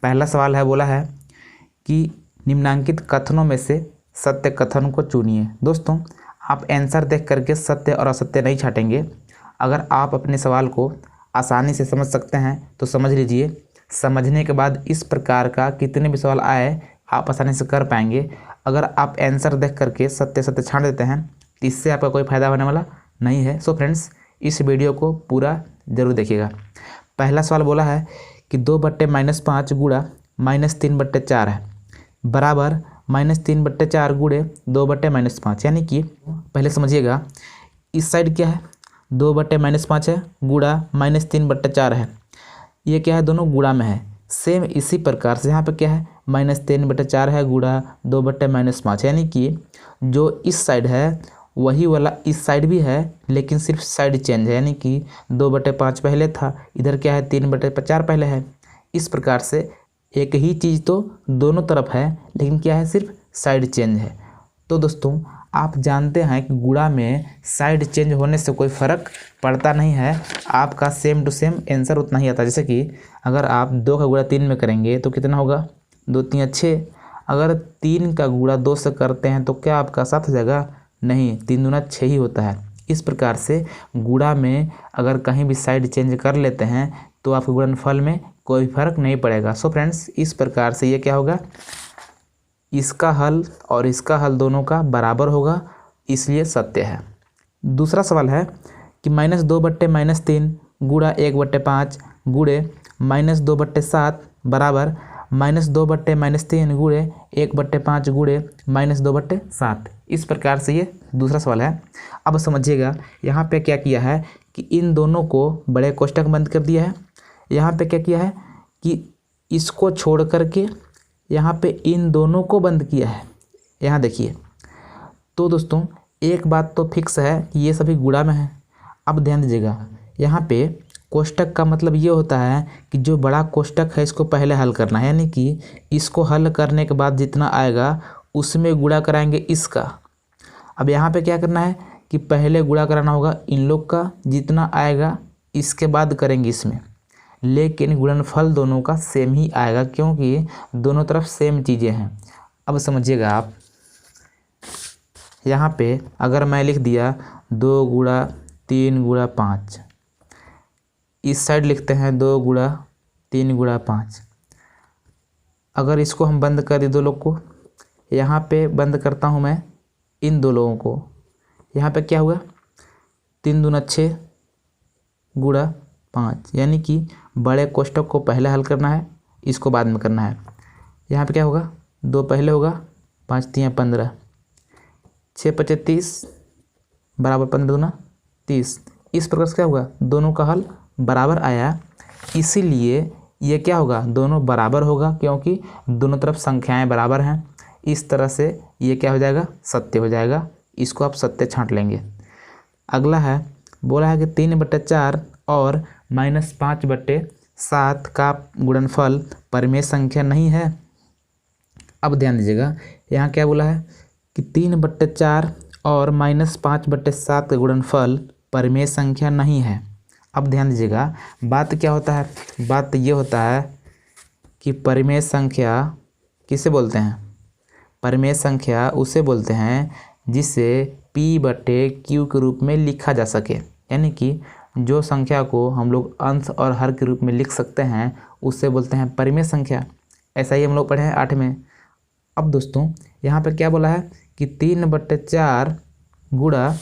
पहला सवाल है, बोला है कि निम्नांकित कथनों में से सत्य कथन को चुनिए। दोस्तों, आप आंसर देख करके सत्य और असत्य नहीं छाटेंगे। अगर आप अपने सवाल को आसानी से समझ सकते हैं तो समझ लीजिए। समझने के बाद इस प्रकार का कितने भी सवाल आए आप आसानी से कर पाएंगे। अगर आप आंसर देख करके सत्य सत्य छाट देते हैं तो इससे आपका कोई फ़ायदा होने वाला नहीं है। सो फ्रेंड्स, इस वीडियो को पूरा ज़रूर देखिएगा। पहला सवाल बोला है कि 2/-5 गुणा -3/4 है बराबर -3/4 गुणे 2/-5। यानी कि पहले समझिएगा, इस साइड क्या है, 2/-5 है गुणा -3/4 है। ये क्या है, दोनों गुणा में है। सेम इसी प्रकार से यहाँ पे क्या है, -3/4 है गुणा 2/-5। यानी कि जो इस साइड है वही वाला इस साइड भी है, लेकिन सिर्फ साइड चेंज है। यानी कि 2/5 पहले था, इधर क्या है 3/4 पहले है। इस प्रकार से एक ही चीज़ तो दोनों तरफ है, लेकिन क्या है, सिर्फ साइड चेंज है। तो दोस्तों, आप जानते हैं कि गुणा में साइड चेंज होने से कोई फ़र्क पड़ता नहीं है, आपका सेम टू सेम आंसर उतना ही आता है। जैसे कि अगर आप 2 का गुणा 3 में करेंगे तो कितना होगा, 2 3 6। अगर 3 का गुणा 2 से करते हैं तो क्या आपका 7 हो जाएगा? नहीं, 3 दूना 6 ही होता है। इस प्रकार से गुणा में अगर कहीं भी साइड चेंज कर लेते हैं तो आपके गुणनफल में कोई फर्क नहीं पड़ेगा। सो फ्रेंड्स, इस प्रकार से ये क्या होगा, इसका हल और इसका हल दोनों का बराबर होगा, इसलिए सत्य है। दूसरा सवाल है कि -2/-3 गुणा 1/5 गुणे -2/7 बराबर -2/-3 गुणे 1/5 गुणे -2/7। इस प्रकार से ये दूसरा सवाल है। अब समझिएगा, यहाँ पे क्या किया है कि इन दोनों को बड़े कोष्टक बंद कर दिया है। यहाँ पे क्या किया है कि इसको छोड़ करके यहाँ पे इन दोनों को बंद किया है। यहाँ देखिए, तो दोस्तों एक बात तो फिक्स है कि ये सभी गुणा में है। अब ध्यान दीजिएगा, यहाँ पे कोष्टक का मतलब ये होता है कि जो बड़ा कोष्टक है इसको पहले हल करना है। यानी कि इसको हल करने के बाद जितना आएगा उसमें गुणा कराएंगे इसका। अब यहाँ पे क्या करना है कि पहले गुणा कराना होगा इन लोग का, जितना आएगा इसके बाद करेंगे इसमें। लेकिन गुणनफल दोनों का सेम ही आएगा, क्योंकि दोनों तरफ सेम चीज़ें हैं। अब समझिएगा आप, यहाँ पे अगर मैं लिख दिया 2 गुणा 3 गुणा 5, इस साइड लिखते हैं 2 गुणा 3 गुणा 5। अगर इसको हम बंद कर दें दो लोग को, यहाँ पे बंद करता हूँ मैं इन दो लोगों को। यहाँ पे क्या हुआ, 3 दूना 6 गुणा 5। यानी कि बड़े कोष्टक को पहले हल करना है, इसको बाद में करना है। यहाँ पे क्या होगा, 2 पहले होगा, 5 3 15, 6 5 30 बराबर 15 दूना 30। इस प्रकार से क्या हुआ, दोनों का हल बराबर आया, इसीलिए ये क्या होगा, दोनों बराबर होगा, क्योंकि दोनों तरफ संख्याएं बराबर हैं। इस तरह से ये क्या हो जाएगा, सत्य हो जाएगा। इसको आप सत्य छांट लेंगे। अगला है, बोला है कि 3/4 और -5/7 का गुणनफल परिमेय संख्या नहीं है। अब ध्यान दीजिएगा, यहाँ क्या बोला है कि 3/4 और -5/7 का गुणनफल परिमेय संख्या नहीं है। अब ध्यान दीजिएगा, बात क्या होता है, बात ये होता है कि परिमेय संख्या किसे बोलते हैं, परिमेय संख्या उसे बोलते हैं जिसे P/Q के रूप में लिखा जा सके। यानी कि जो संख्या को हम लोग अंश और हर के रूप में लिख सकते हैं उससे बोलते हैं परिमेय संख्या। ऐसा ही हम लोग पढ़े हैं 8 में। अब दोस्तों, यहाँ पे क्या बोला है कि 3/4 गुणा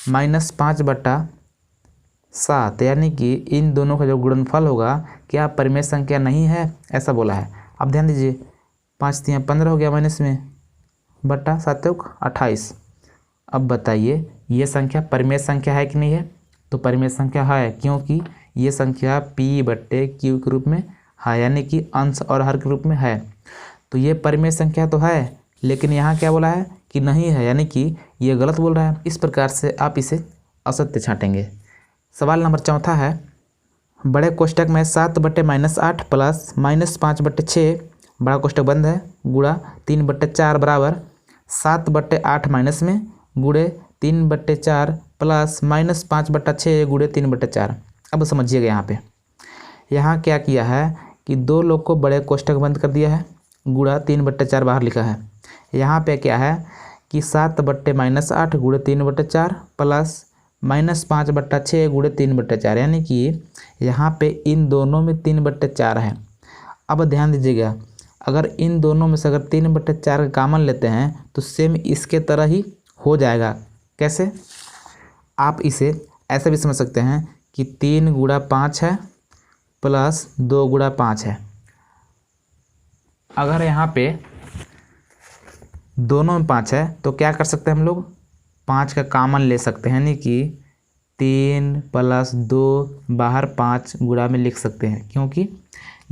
-5/7, यानी कि इन दोनों का जो गुणनफल होगा क्या परिमेय संख्या नहीं है, ऐसा बोला है। अब ध्यान दीजिए, 5 3 15 हो गया माइनस में, बटा 7 28। अब बताइए ये संख्या परिमेय संख्या है कि नहीं है, तो परिमेय संख्या है, क्योंकि ये संख्या P/Q के रूप में है, यानी कि अंश और हर के रूप में है। तो ये परिमेय संख्या तो है, लेकिन यहाँ क्या बोला है कि नहीं है, यानी कि ये गलत बोल रहा है। इस प्रकार से आप इसे असत्य छाटेंगे। सवाल नंबर 4 है, बड़े कोष्टक में 7/-8 प्लस -5/6 बड़ा कोष्टक बंद है गुणा 3/4 बराबर 7/8 माइनस में गुणे 3/4 प्लस -5/6 गुणे 3/4। अब समझिएगा, यहाँ क्या किया है कि दो लोग को बड़े कोष्टक बंद कर दिया है, गुणा 3/4 बाहर लिखा है। यहाँ पे क्या है कि 7/-8 गुणे 3/4 प्लस -5/6 गुणे 3/4, यानी कि यहाँ पे इन दोनों में 3/4 है। अब ध्यान दीजिएगा, अगर इन दोनों में से अगर 3/4 का कॉमन लेते हैं तो सेम इसके तरह ही हो जाएगा। कैसे? आप इसे ऐसे भी समझ सकते हैं कि 3 गुणा 5 है प्लस 2 गुणा 5 है। अगर यहाँ पे दोनों में 5 है तो क्या कर सकते हैं हम लोग, 5 का कॉमन ले सकते हैं, यानी कि 3 + 2 बाहर 5 गुणा में लिख सकते हैं, क्योंकि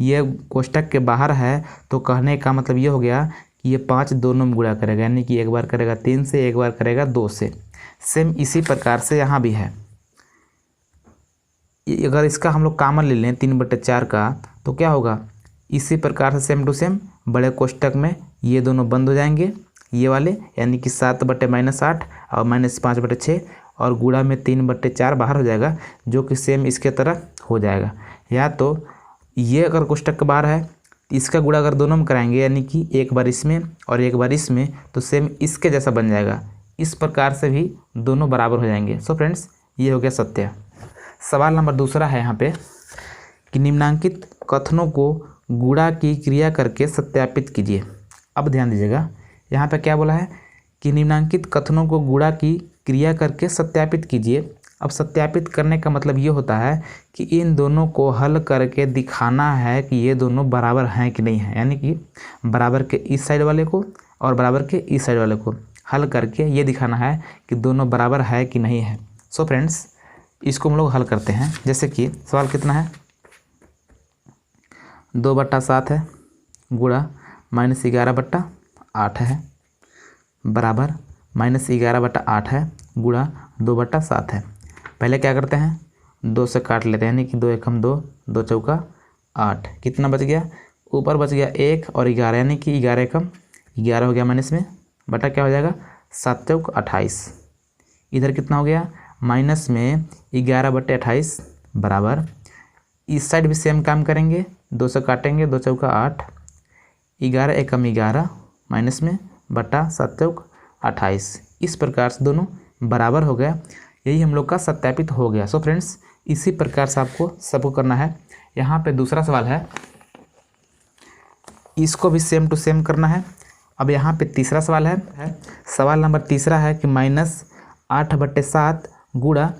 ये कोष्टक के बाहर है। तो कहने का मतलब ये हो गया कि ये 5 दोनों में गुणा करेगा, यानी कि एक बार करेगा 3 से, एक बार करेगा 2 से। सेम इसी प्रकार से यहाँ भी है। अगर इसका हम लोग कॉमन ले लें 3/4 का तो क्या होगा, इसी प्रकार से सेम टू सेम बड़े कोष्टक में ये दोनों बंद हो जाएंगे, ये वाले, यानी कि 7/-8 और -5/6 और गुणा में 3/4 बाहर हो जाएगा, जो कि सेम इसके तरह हो जाएगा। या तो ये अगर कोष्टक के बाहर है, इसका गुणा अगर दोनों में कराएंगे, यानी कि एक बार इसमें और एक बार इसमें, तो सेम इसके जैसा बन जाएगा। इस प्रकार से भी दोनों बराबर हो जाएंगे। सो फ्रेंड्स, ये हो गया सत्य। सवाल नंबर दूसरा है यहाँ पे कि निम्नांकित कथनों को गुणा की क्रिया करके सत्यापित कीजिए। अब ध्यान दीजिएगा, यहाँ पे क्या बोला है कि निम्नांकित कथनों को गुणा की क्रिया करके सत्यापित कीजिए। अब सत्यापित करने का मतलब ये होता है कि इन दोनों को हल करके दिखाना है कि ये दोनों बराबर हैं कि नहीं हैं, यानी कि बराबर के इस साइड वाले को और बराबर के इस साइड वाले को हल करके ये दिखाना है कि दोनों बराबर है कि नहीं है। सो फ्रेंड्स, इसको हम लोग हल करते हैं। जैसे कि सवाल कितना है, 2/7 है गुणा -11/8 है बराबर -11/8 है गुणा 2/7 है। पहले क्या करते हैं, 2 से काट लेते हैं, यानी कि 2 एकम 2, 2 चौका 8। कितना बच गया, ऊपर बच गया 1 और 11, यानी कि 11 एकम 11 हो गया, माइनस में बटा क्या हो जाएगा, 7 चौक 28। इधर कितना हो गया, माइनस में 11/28 बराबर, इस साइड भी सेम काम करेंगे, 2 से काटेंगे, 2 चौका 8, 11 एकम 11 माइनस में बटा 7 चौक 28। इस प्रकार से दोनों बराबर हो गया। यही हम लोग का सत्यापित हो गया। सो फ्रेंड्स, इसी प्रकार से आपको सबको करना है। यहाँ पे दूसरा सवाल है, इसको भी सेम टू सेम करना है। अब यहाँ पे तीसरा सवाल है। सवाल नंबर तीसरा है कि -8/7 गुणा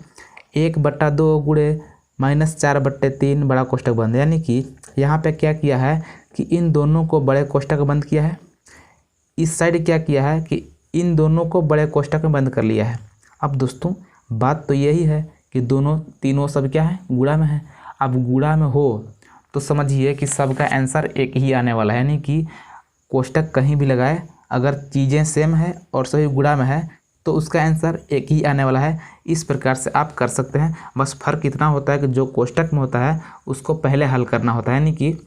1/2 गुणे -4/3 बड़ा कोष्टक बंद, यानी कि यहाँ पे क्या किया है कि इन दोनों को बड़े कोष्टक बंद किया है, इस साइड क्या किया है कि इन दोनों को बड़े कोष्टक में बंद कर लिया है। अब दोस्तों, बात तो यही है कि दोनों तीनों सब क्या है, गुणा में है। अब गुणा में हो तो समझिए कि सबका आंसर एक ही आने वाला है, यानी कि कोष्टक कहीं भी लगाए, अगर चीज़ें सेम है और सभी गुणा में है तो उसका आंसर एक ही आने वाला है। इस प्रकार से आप कर सकते हैं। बस फ़र्क इतना होता है कि जो कोष्टक में होता है उसको पहले हल करना होता है, यानी कि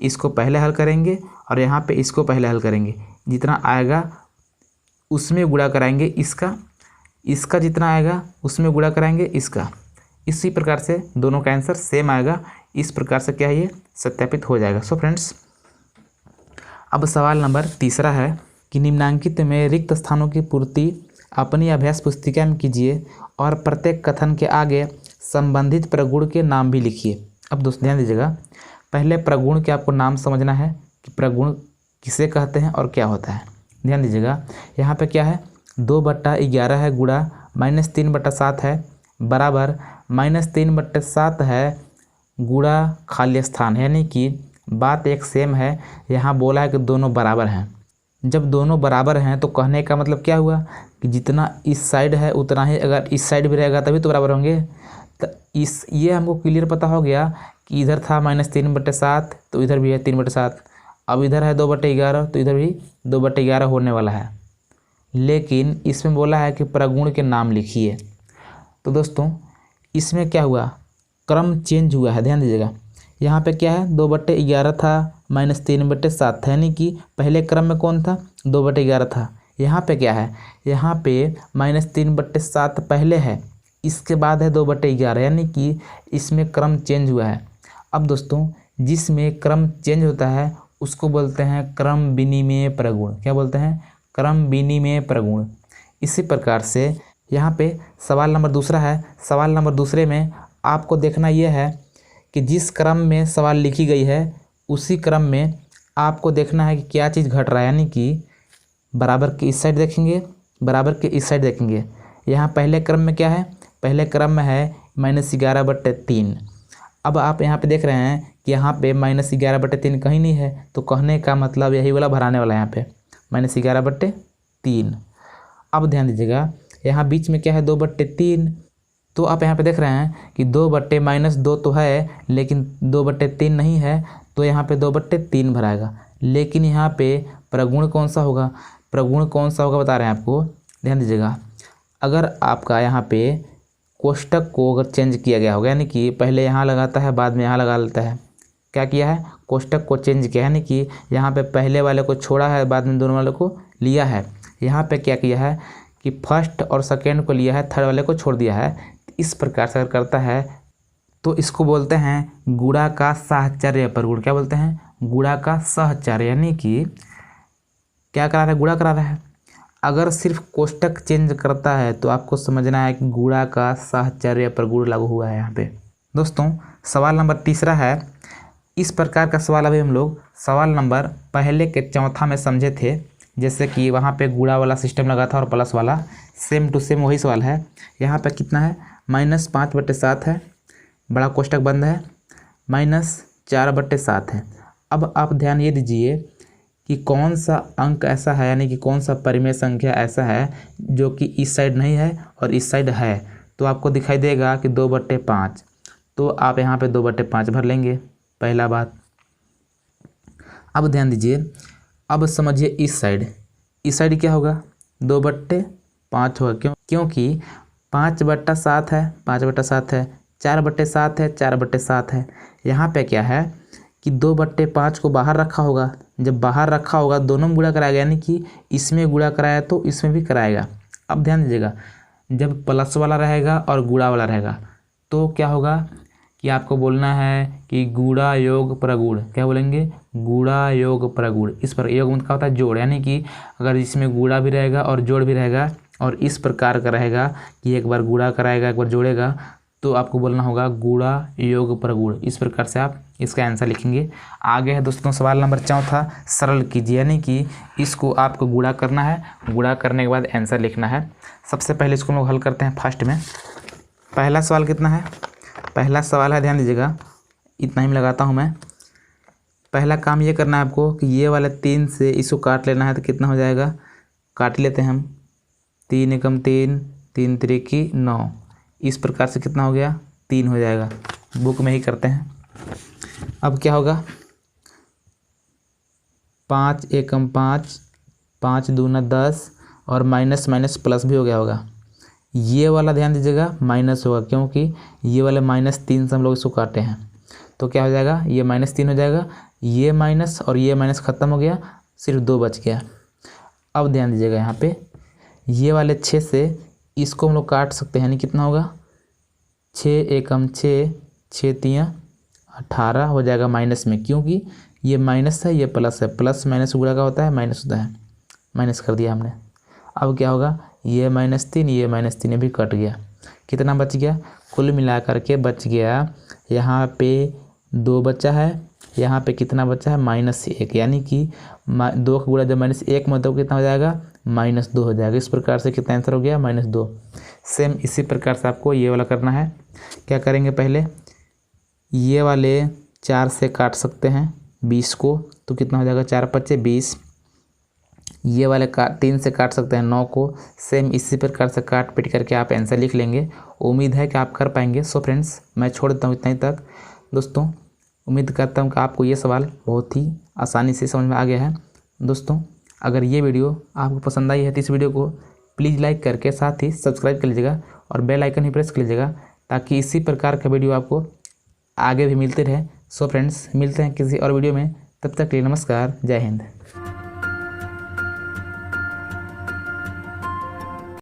इसको पहले हल करेंगे और यहाँ पे इसको पहले हल करेंगे। जितना आएगा उसमें गुणा कराएंगे इसका, इसका जितना आएगा उसमें गुणा कराएंगे इसका। इसी प्रकार से दोनों का आंसर सेम आएगा। इस प्रकार से क्या है, ये सत्यापित हो जाएगा। सो फ्रेंड्स, अब सवाल नंबर तीसरा है कि निम्नांकित में रिक्त स्थानों की पूर्ति अपनी अभ्यास पुस्तिका में कीजिए और प्रत्येक कथन के आगे संबंधित प्रगुण के नाम भी लिखिए। अब दोस्त ध्यान दीजिएगा, पहले प्रगुण के आपको नाम समझना है कि प्रगुण किसे कहते हैं और क्या होता है। ध्यान दीजिएगा, यहाँ पे क्या है, 2/11 है गुणा -3/7 है बराबर -3/7 है गुणा खाली स्थान, यानी कि बात एक सेम है। यहाँ बोला है कि दोनों बराबर हैं। जब दोनों बराबर हैं तो कहने का मतलब क्या हुआ कि जितना इस साइड है उतना ही अगर इस साइड भी रहेगा तभी तो बराबर होंगे। तो ये हमको क्लियर पता हो गया कि इधर था -3/7 तो इधर भी है 3/7। अब इधर है 2/11 तो इधर भी 2/11 होने वाला है। लेकिन इसमें बोला है कि प्रगुण के नाम लिखिए। तो दोस्तों, इसमें क्या हुआ, क्रम चेंज हुआ है। ध्यान दीजिएगा, यहाँ पे क्या है, 2/11 था -3/7 था, यानी कि पहले क्रम में कौन था, 2/11 था। यहाँ पे क्या है, यहाँ पे -3/7 पहले है, इसके बाद है 2/11, यानी कि इसमें क्रम चेंज हुआ है। अब दोस्तों, जिसमें क्रम चेंज होता है उसको बोलते हैं क्रम विनिमेय प्रगुण। क्या बोलते हैं? क्रम विनिमेय प्रगुण। इसी प्रकार से यहाँ पे सवाल नंबर दूसरा है। सवाल नंबर दूसरे में आपको देखना यह है कि जिस क्रम में सवाल लिखी गई है उसी क्रम में आपको देखना है कि क्या चीज़ घट रहा है, यानी कि बराबर के इस साइड देखेंगे, बराबर के इस साइड देखेंगे। यहाँ पहले क्रम में क्या है? पहले क्रम में है -11/3। अब आप यहाँ पे देख रहे हैं कि यहाँ पे -11/3 कहीं नहीं है, तो कहने का मतलब यही वाला भराने वाला है यहाँ पे -11/3। अब ध्यान दीजिएगा यहाँ बीच में क्या है 2/3। तो आप यहाँ पे देख रहे हैं कि 2/-2 तो है लेकिन 2/3 नहीं है, तो यहाँ पे 2/3 भराएगा। लेकिन यहाँ पे प्रगुण कौन सा होगा? प्रगुण कौन सा होगा बता रहे हैं आपको, ध्यान दीजिएगा। अगर आपका यहाँ पे कोष्टक को अगर चेंज किया गया होगा, यानी कि पहले यहाँ लगाता है बाद में यहाँ लगा लेता है, क्या किया है? कोष्टक को चेंज किया है, यानी कि यहाँ पे पहले वाले को छोड़ा है बाद में दोनों वाले को लिया है। यहाँ पे क्या किया है कि फर्स्ट और सेकेंड को लिया है, थर्ड वाले को छोड़ दिया है। इस प्रकार से अगर करता है तो इसको बोलते हैं गुणा का साहचर्य प्रगुण। क्या बोलते हैं? गुणा का साहचर्य, यानी कि क्या करा रहा है? गुणा करा रहा है। अगर सिर्फ कोष्टक चेंज करता है तो आपको समझना है कि गुणा का साहचर्य प्रगुण लागू हुआ है यहाँ पे। दोस्तों सवाल नंबर तीसरा है। इस प्रकार का सवाल अभी हम लोग सवाल नंबर पहले के चौथा में समझे थे, जैसे कि वहाँ पे गुणा वाला सिस्टम लगा था और प्लस वाला, सेम टू सेम वही सवाल है। यहाँ पे कितना है? -5/7 है, बड़ा कोष्टक बंद है, -4/7 है। अब आप ध्यान ये दीजिए कि कौन सा अंक ऐसा है, यानी कि कौन सा परिमेय संख्या ऐसा है जो कि इस साइड नहीं है और इस साइड है। तो आपको दिखाई देगा कि 2/5, तो आप यहाँ पे 2/5 भर लेंगे, पहला बात। अब ध्यान दीजिए, अब समझिए इस साइड क्या होगा? 2/5 होगा। क्योंकि 5/7 है, 5/7 है, 4/7 है, 4/7 है। यहाँ पे क्या है कि 2/5 को बाहर रखा होगा। जब बाहर रखा होगा दोनों में गुणा कराएगा, यानी कि इसमें गुणा कराया तो इसमें भी कराएगा। अब ध्यान दीजिएगा, जब प्लस वाला रहेगा और गुणा वाला रहेगा तो क्या होगा कि आपको बोलना है कि गुणा योग प्रगुण। क्या बोलेंगे? गुणा योग प्रगुण। इस पर योग मतलब क्या होता है? जोड़, यानी कि अगर इसमें गुणा भी रहेगा और जोड़ भी रहेगा और इस प्रकार का रहेगा कि एक बार गुणा कराएगा एक बार जोड़ेगा, तो आपको बोलना होगा गुणा योग प्रगुण। इस प्रकार से आप इसका आंसर लिखेंगे। आगे है दोस्तों सवाल नंबर चौथा, सरल कीजिए, यानी कि इसको आपको गुणा करना है, गुणा करने के बाद आंसर लिखना है। सबसे पहले इसको हम लोग हल करते हैं फर्स्ट में। पहला सवाल कितना है? पहला सवाल है, ध्यान दीजिएगा, इतना ही लगाता हूँ मैं। पहला काम ये करना है आपको कि ये वाला 3 से इसको काट लेना है, तो कितना हो जाएगा? काट लेते हैं हम। 3 एकम 3, 3 त्रिकी 9। इस प्रकार से कितना हो गया? 3 हो जाएगा। बुक में ही करते हैं। अब क्या होगा? 5 एकम 5, 5 दूना 10 और माइनस माइनस प्लस भी हो गया होगा। ये वाला ध्यान दीजिएगा माइनस होगा, क्योंकि ये वाले -3 से हम लोग इसको काटे हैं, तो क्या हो जाएगा? ये -3 हो जाएगा। ये माइनस और ये माइनस ख़त्म हो गया, सिर्फ 2 बच गया। अब ध्यान दीजिएगा यहाँ पे ये वाले 6 से इसको हम लोग काट सकते हैं, यानी कितना होगा? 6 एकम 6, 6 तियाँ 18 हो जाएगा माइनस में, क्योंकि ये माइनस है ये प्लस है, प्लस माइनस गुणा का होता है माइनस होता है, माइनस कर दिया हमने। अब क्या होगा? ये -3 ये -3 भी कट गया, कितना बच गया? कुल मिलाकर के बच गया यहाँ पे 2 बचा है, यहाँ पे कितना बचा है? -1, यानी कि 2 का गुणा जब -1 मतलब कितना हो जाएगा? -2 हो जाएगा। इस प्रकार से कितना आंसर हो गया? -2। सेम इसी प्रकार से आपको ये वाला करना है। क्या करेंगे? पहले ये वाले 4 से काट सकते हैं 20 को, तो कितना हो जाएगा? 4 × 5 = 20। ये वाले 3 से काट सकते हैं 9 को। सेम इसी प्रकार से काट पीट करके आप आंसर लिख लेंगे। उम्मीद है कि आप कर पाएंगे। सो फ्रेंड्स मैं छोड़ देता हूँ इतना ही तक। दोस्तों उम्मीद करता हूँ कि आपको ये सवाल बहुत ही आसानी से समझ में आ गया है। दोस्तों अगर ये वीडियो आपको पसंद आई है तो इस वीडियो को प्लीज़ लाइक करके साथ ही सब्सक्राइब कर लीजिएगा और बेल आइकन ही प्रेस कर लीजिएगा, ताकि इसी प्रकार का वीडियो आपको आगे भी मिलते रहे। सो फ्रेंड्स मिलते हैं किसी और वीडियो में, तब तक के लिए नमस्कार, जय हिंद।